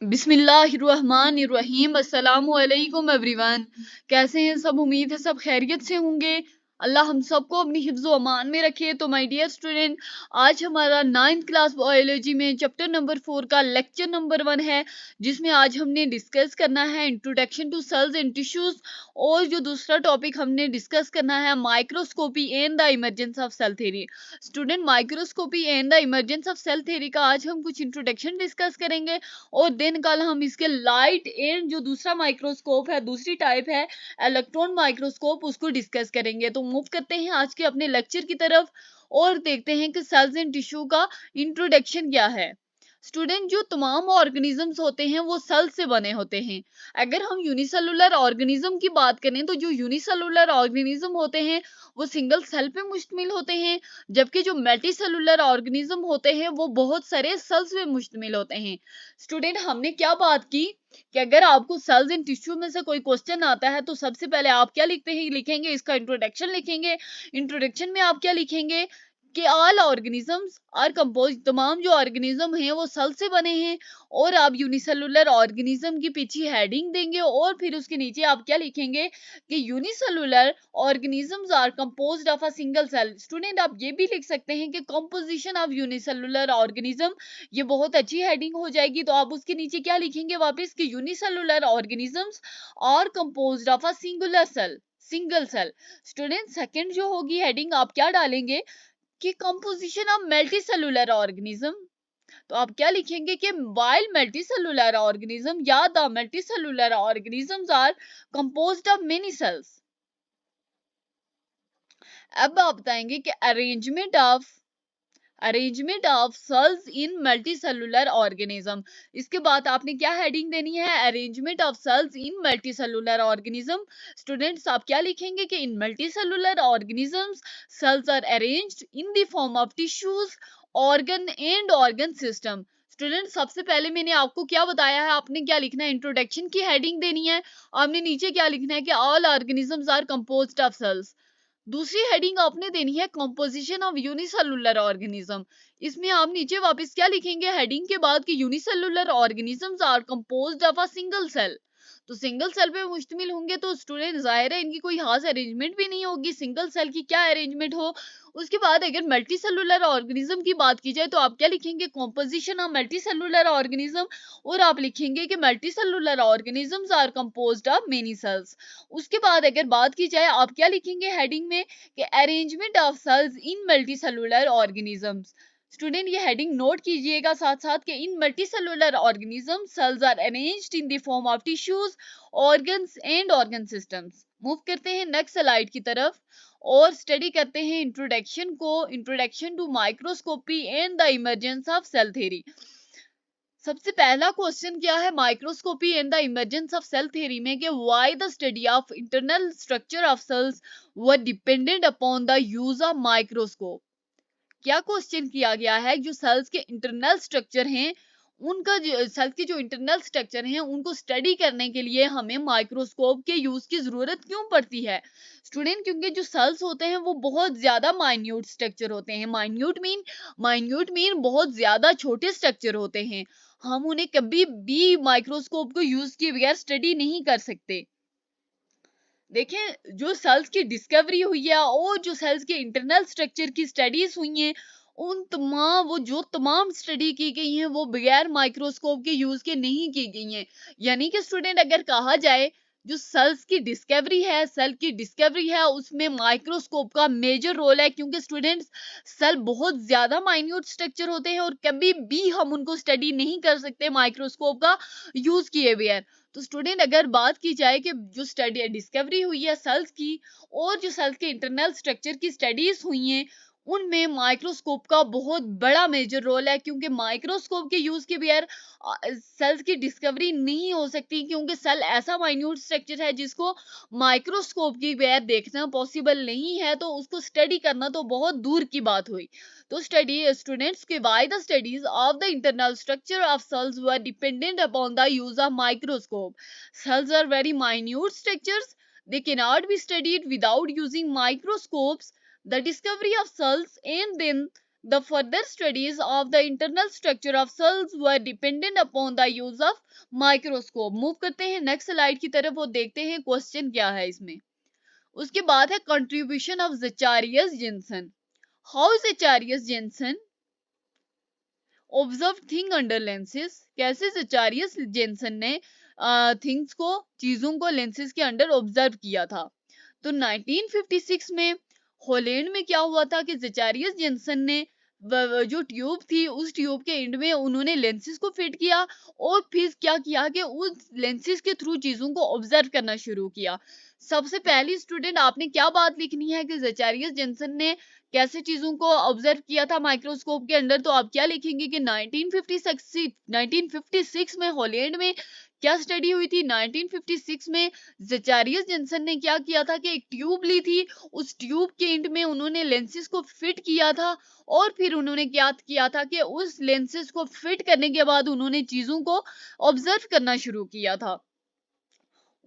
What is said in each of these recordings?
बिस्मिल्लाहिर्रहमानिर्रहीम। अस्सलामु अलैकुम एवरीवन। कैसे हैं सब? उम्मीद है सब खैरियत से होंगे। अल्लाह हम सबको अपनी हिफ्ज़ो अमान में रखे। तो माय डियर स्टूडेंट, आज हमारा 9th क्लास बायोलॉजी में चैप्टर नंबर 4 का लेक्चर नंबर 1 है, जिसमें आज हमने डिस्कस करना है introduction to cells and tissues. और जो दूसरा टॉपिक हमने डिस्कस करना है microscopy and the emergence of cell theory. Student, microscopy and the emergence of cell theory का आज हम कुछ इंट्रोडक्शन डिस्कस करेंगे, और दिन कल हम इसके लाइट एंड जो दूसरा माइक्रोस्कोप है, दूसरी टाइप है इलेक्ट्रॉन माइक्रोस्कोप, उसको डिस्कस करेंगे। तो मूव करते हैं आज के अपने लेक्चर की तरफ और देखते हैं कि सेल्स एंड टिश्यू का इंट्रोडक्शन क्या है। स्टूडेंट, जो तमाम ऑर्गेनिजम्स होते हैं वो सेल से बने होते हैं। अगर हम यूनिसेलुलर ऑर्गेनिज्म की बात करें तो जो यूनिसेलुलर ऑर्गेनिज्म होते हैं वो सिंगल सेल पे मुश्तमिल होते हैं, जबकि जो मल्टीसेलुलर ऑर्गेनिज्म होते हैं वो बहुत सारे सेल्स पे मुश्तमिल होते हैं। स्टूडेंट, हमने क्या बात की कि अगर आपको सेल्स एंड टिश्यू में से कोई क्वेश्चन आता है तो सबसे पहले आप क्या लिखते हैं? लिखेंगे इसका इंट्रोडक्शन लिखेंगे। इंट्रोडक्शन में आप क्या लिखेंगे कि ऑल ऑर्गेनिजम्स आर कंपोज, तमाम जो ऑर्गेनिज्म हैं वो सेल से बने हैं। और आप यूनिसेलुलर ऑर्गेनिज्म की पीछे हेडिंग देंगे और फिर उसके नीचे आप क्या लिखेंगे कि unicellular organisms are composed of a single cell. Student, आप ये भी लिख सकते हैं कि कंपोजिशन ऑफ यूनिसेलुलर ऑर्गेनिज्म, ये बहुत अच्छी हेडिंग हो जाएगी। तो आप उसके नीचे क्या लिखेंगे वापस कि unicellular organisms are composed of a singular cell, single cell. Student, second जो होगी हेडिंग आप क्या डालेंगे कि कंपोजिशन ऑफ मल्टीसेलुलर ऑर्गेनिज्म। तो आप क्या लिखेंगे कि while multicellular organism या the multicellular organisms are composed of many cells। अब आप बताएंगे कि arrangement of cells in multicellular organism. इसके बाद आपने क्या हेडिंग देनी है? Arrangement of cells in multicellular organism. Students, आप क्या लिखेंगे कि in multicellular organisms cells are arranged in the form of tissues, organ and organ system. Student, सबसे पहले मैंने आपको क्या बताया है, आपने क्या लिखना है? इंट्रोडक्शन की हेडिंग देनी है। आपने नीचे क्या लिखना है कि all organisms are composed of cells. दूसरी हेडिंग आपने देनी है कंपोजिशन ऑफ यूनिसेलुलर ऑर्गेनिज्म। इसमें आप नीचे वापस क्या लिखेंगे हेडिंग के बाद कि unicellular organisms are composed of a single cell. तो सिंगल सेल पे मुश्तमिल होंगे तो स्टूडेंट जाहिर है इनकी कोई खास अरेंजमेंट भी नहीं होगी, सिंगल सेल की क्या अरेंजमेंट हो। उसके बाद अगर मल्टी सेलुलर ऑर्गेनिज्म की बात की जाए तो आप क्या लिखेंगे? Composition of multi cellular organism. और आप लिखेंगे कि multi cellular organisms are composed of many cells. उसके बाद अगर बात की जाए आप क्या लिखेंगे हेडिंग में कि arrangement of cells in multi cellular organisms. Student, ये हेडिंग नोट कीजिएगा साथ साथ कि in multicellular organism cells are arranged in the form of tissues, organs and organ systems. Move करते हैं नेक्स्ट स्लाइड की तरफ और स्टडी करते हैं इंट्रोडक्शन को, introduction to microscopy and the emergence of cell theory. सबसे पहला क्वेश्चन क्या है microscopy and the emergence of cell theory में कि why the study of internal structure of cells were dependent upon the use of microscope. क्या question किया गया है जो सेल्स के इंटरनल स्ट्रक्चर हैं, उनका सेल्स के जो इंटरनल स्ट्रक्चर हैं उनको स्टडी करने के लिए हमें माइक्रोस्कोप के यूज की जरूरत क्यों पड़ती है? स्टूडेंट, क्योंकि जो सेल्स होते हैं वो बहुत ज्यादा माइन्यूट स्ट्रक्चर होते हैं। माइन्यूट मीन बहुत ज्यादा छोटे स्ट्रक्चर होते हैं। हम उन्हें कभी भी माइक्रोस्कोप को यूज किए बगैर स्टडी नहीं कर सकते। देखें, जो सेल्स की डिस्कवरी हुई है और जो सेल्स के इंटरनल स्ट्रक्चर की स्टडीज हुई हैं, उन तमाम स्टडी की गई हैं वो बगैर माइक्रोस्कोप के यूज के नहीं की गई हैं। यानी कि स्टूडेंट, अगर कहा जाए जो सेल की डिस्कवरी है उसमें माइक्रोस्कोप का मेजर रोल है, क्योंकि स्टूडेंट्स सेल बहुत ज्यादा माइन्यूट स्ट्रक्चर होते हैं और कभी भी हम उनको स्टडी नहीं कर सकते माइक्रोस्कोप का यूज किए बगैर। तो स्टूडेंट, अगर बात की जाए कि जो स्टडी डिस्कवरी हुई है सेल्स की और जो सेल्स के इंटरनल स्ट्रक्चर की स्टडीज हुई हैं, उनमें माइक्रोस्कोप का बहुत बड़ा मेजर रोल है, क्योंकि माइक्रोस्कोप के यूज के बगैर सेल्स की डिस्कवरी नहीं हो सकती, क्योंकि सेल ऐसा माइन्यूट स्ट्रक्चर है जिसको माइक्रोस्कोप के बगैर देखना पॉसिबल नहीं है, तो उसको स्टडी करना तो बहुत दूर की बात हुई। तो स्टडी स्टूडेंट्स के why the studies of the internal structure of cells were dependent upon the use of microscope. Cells are very minute structures. They cannot be studied without using microscopes. The discovery of cells and then The further studies of the internal structure of cells were dependent upon the use of microscope. Move करते हैं next slide की तरफ और देखते हैं question क्या है इसमें। उसके बाद है contribution of Zacharias Janssen. How Zacharias Janssen observe thing under lenses, कैसे ज़ेचारियस जेनसन ने थिंग्स को, चीजों को लेंसेज के अंडर ऑब्जर्व किया था। तो 1956 में हॉलैंड में क्या हुआ था कि ज़ेचारियस जेनसन ने जो ट्यूब थी उस ट्यूब के एंड में उन्होंने लेंसेज को फिट किया और फिर क्या किया कि उस लेंसेज के थ्रू चीजों को ऑब्जर्व करना शुरू किया। सबसे पहली स्टूडेंट आपने क्या बात लिखनी है कि ज़ेचारियस जेनसन ने कैसे चीजों को ऑब्जर्व किया था माइक्रोस्कोप के अंदर। तो आप क्या लिखेंगे कि 1956 में हॉलैंड में क्या स्टडी हुई थी। 1956 में ज़ेचारियस जेनसन ने क्या किया था कि एक ट्यूब ली थी, उस ट्यूब के एंड में उन्होंने लेंसेज को फिट किया था और फिर उन्होंने क्या किया था कि उस लेंसेज को फिट करने के बाद उन्होंने चीजों को ऑब्जर्व करना शुरू किया था।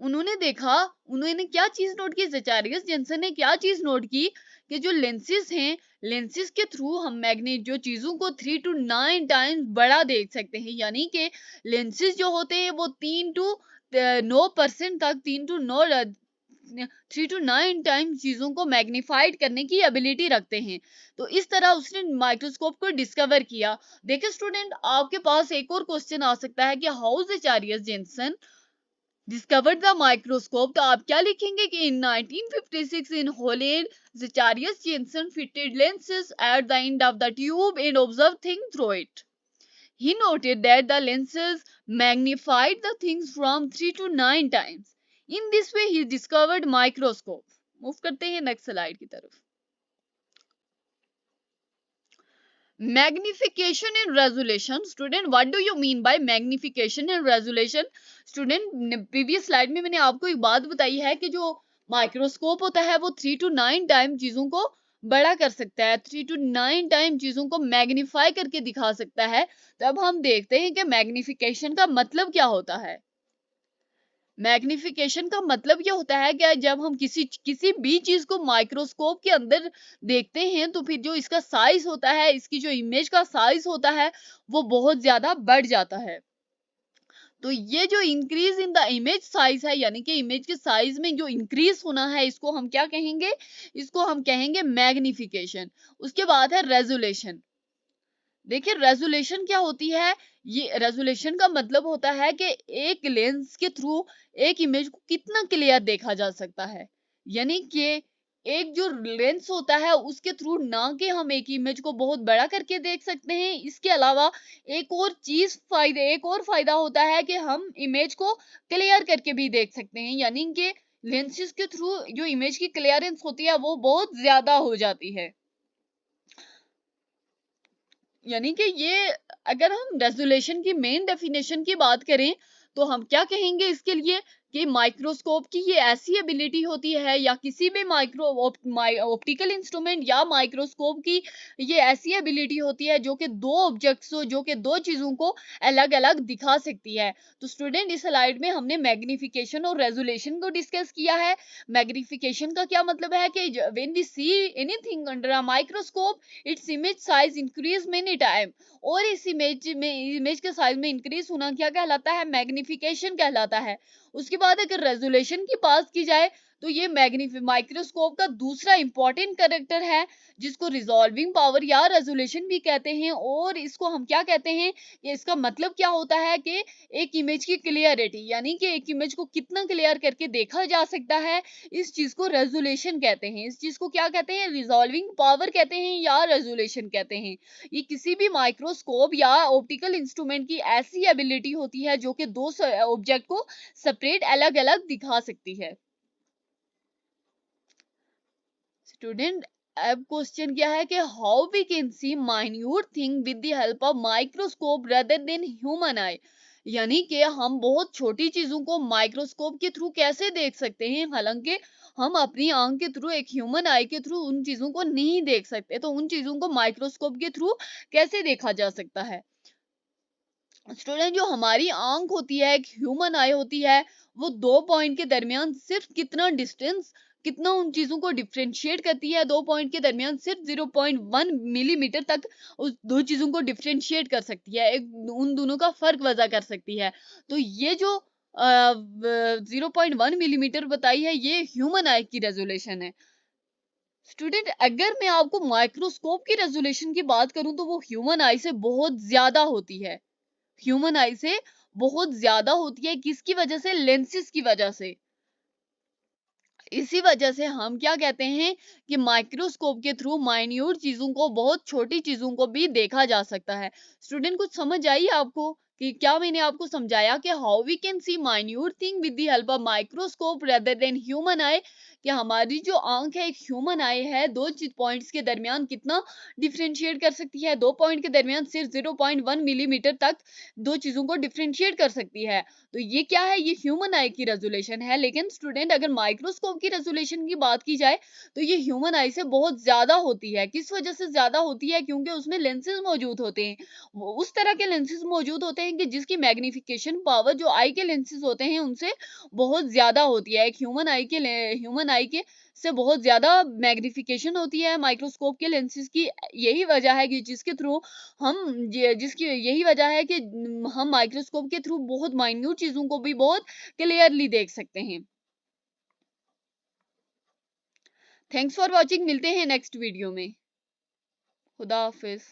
उन्होंने देखा, उन्होंने क्या चीज नोट की, ज़ेचारियस जेनसन ने क्या चीज नोट की कि जो लेंसेज हैं, लेंसेज के थ्रू हम मैग्नेट जो चीजों को 3 to 9 टाइम्स बड़ा देख सकते हैं। यानी कि लेंसेज जो होते हैं वो 3 to 9% तक 3 to 9 टाइम चीजों को मैग्नीफाइड करने की एबिलिटी रखते हैं। तो इस तरह उसने माइक्रोस्कोप को डिस्कवर किया। देखिए स्टूडेंट, आपके पास एक और क्वेश्चन आ सकता है कि how Zacharias Janssen discovered the microscope। तो आप क्या लिखेंगे कि in 1956 in Holland, Zacharias Janssen fitted lenses at the end of the tube and observed things through it. He noted that the lenses magnified the things from 3 to 9 times. In this way, he discovered microscope. Move करते हैं next slide की तरफ। Magnification and resolution. Student, what do you mean by magnification and resolution? Student, previous slide में मैंने आपको एक बात बताई है कि जो माइक्रोस्कोप होता है वो 3 to 9 टाइम चीजों को बड़ा कर सकता है, 3 to 9 टाइम चीजों को मैग्नीफाई करके दिखा सकता है। तो अब हम देखते हैं कि मैग्निफिकेशन का मतलब क्या होता है। मैग्निफिकेशन का मतलब ये होता है कि जब हम किसी भी चीज को माइक्रोस्कोप के अंदर देखते हैं तो फिर जो इसका साइज होता है, इसकी जो इमेज का साइज होता है वो बहुत ज्यादा बढ़ जाता है। तो ये जो increase in the image size है, यानी कि इमेज के साइज में जो इंक्रीज होना है, इसको हम क्या कहेंगे, इसको हम कहेंगे मैग्निफिकेशन। उसके बाद है रेजोल्यूशन। देखिए रेजोल्यूशन क्या होती है, ये रेजोल्यूशन का मतलब होता है कि एक लेंस के थ्रू एक इमेज को कितना क्लियर देखा जा सकता है। यानी कि एक जो लेंस होता है उसके थ्रू ना कि हम एक इमेज को बहुत बड़ा करके देख सकते हैं, इसके अलावा एक और फायदा होता है कि हम इमेज को क्लियर करके भी देख सकते हैं। यानी कि लेंसेज के थ्रू जो इमेज की क्लियरेंस होती है वो बहुत ज्यादा हो जाती है। यानी कि ये, अगर हम रेजोल्यूशन की मेन डेफिनेशन की बात करें तो हम क्या कहेंगे इसके लिए कि माइक्रोस्कोप की ये ऐसी एबिलिटी होती है, या किसी भी ऑप्टिकल इंस्ट्रूमेंट या माइक्रोस्कोप की ये ऐसी एबिलिटी होती है जो कि दो ऑब्जेक्ट्स को, जो कि दो चीजों को अलग अलग दिखा सकती है। तो स्टूडेंट, इस स्लाइड में हमने मैग्निफिकेशन और रेजोल्यूशन को डिस्कस किया है। मैग्निफिकेशन का क्या मतलब है कि when we see anything under a microscope, it's image size increase many time. और इस इमेज के साइज में इंक्रीज होना क्या कहलाता है, मैग्निफिकेशन कहलाता है। उसके बाद अगर रेजोल्यूशन की बात की जाए तो ये माइक्रोस्कोप का दूसरा इंपॉर्टेंट कैरेक्टर है, जिसको रिजॉल्विंग पावर या रेजोल्यूशन भी कहते हैं। और इसको हम क्या कहते हैं, ये इसका मतलब क्या होता है कि एक इमेज की क्लियरिटी, यानी कि एक इमेज को कितना क्लियर करके देखा जा सकता है, इस चीज को रेजोल्यूशन कहते हैं। इस चीज को क्या कहते हैं, रिजॉल्विंग पावर कहते हैं या रेजोल्यूशन कहते हैं। ये किसी भी माइक्रोस्कोप या ऑप्टिकल इंस्ट्रूमेंट की ऐसी एबिलिटी होती है जो कि दो ऑब्जेक्ट को सेपरेट अलग अलग दिखा सकती है। स्टूडेंट, अब क्वेश्चन क्या है कि how we can see minute thing with the help of microscope rather than human eye. यानी कि हम बहुत छोटी चीजों को माइक्रोस्कोप के थ्रू कैसे देख सकते हैं, हालांकि हम अपनी आंख के थ्रू, एक ह्यूमन आई के थ्रू उन चीजों को नहीं देख सकते। तो उन चीजों को माइक्रोस्कोप के थ्रू कैसे देखा जा सकता है। स्टूडेंट, जो हमारी आंख होती है, एक ह्यूमन आई होती है, वो दो पॉइंट के दरमियान सिर्फ कितना डिस्टेंस कितना उन चीजों को डिफ्रेंशिएट करती है। दो पॉइंट के दरमियान सिर्फ 0.1 मिलीमीटर तक उस दो चीजों को डिफ्रेंशिएट कर सकती है, एक उन दोनों का फर्क वजह कर सकती है। तो ये जो 0.1 मिलीमीटर बताई है, ये ह्यूमन आई की रेजोल्यूशन है। स्टूडेंट, अगर मैं आपको माइक्रोस्कोप की रेजोल्यूशन की बात करूं तो वो ह्यूमन आई से बहुत ज्यादा होती है। ह्यूमन आई से बहुत ज्यादा होती है। किसकी वजह से? लेंसेज की वजह से। इसी वजह से हम क्या कहते हैं कि माइक्रोस्कोप के थ्रू माइन्यूट चीजों को, बहुत छोटी चीजों को भी देखा जा सकता है। स्टूडेंट, कुछ समझ आई आपको कि क्या मैंने आपको समझाया कि how we can see minute thing with the help of microscope rather than human eye? कि हमारी जो आंख है, एक ह्यूमन आई है, दो पॉइंट्स के दरमियान कितना डिफरेंशिएट कर सकती है। दो पॉइंट के दरमियान सिर्फ 0.1 मिलीमीटर तक दो चीजों को डिफरेंशिएट कर सकती है। तो ये क्या है? ये ह्यूमन आई की रेजोल्यूशन है। लेकिन स्टूडेंट, अगर माइक्रोस्कोप की रेजोल्यूशन की बात की जाए तो ये ह्यूमन आई से बहुत ज्यादा होती है। किस वजह से ज्यादा होती है? क्योंकि उसमें लेंसेज मौजूद होते हैं। वो उस तरह के लेंसेज मौजूद होते हैं कि जिसकी मैग्निफिकेशन पावर जो आई के लेंसेज होते हैं उनसे बहुत ज्यादा होती है। एक ह्यूमन आई के से बहुत ज्यादा मैग्निफिकेशन होती है माइक्रोस्कोप के लेंसेज की। यही वजह है कि जिसके थ्रू जिसकी यही वजह है कि हम माइक्रोस्कोप के थ्रू बहुत माइन्यूट चीजों को भी बहुत क्लियरली देख सकते हैं। Thanks for watching. मिलते हैं नेक्स्ट वीडियो में। खुदा हाफिज।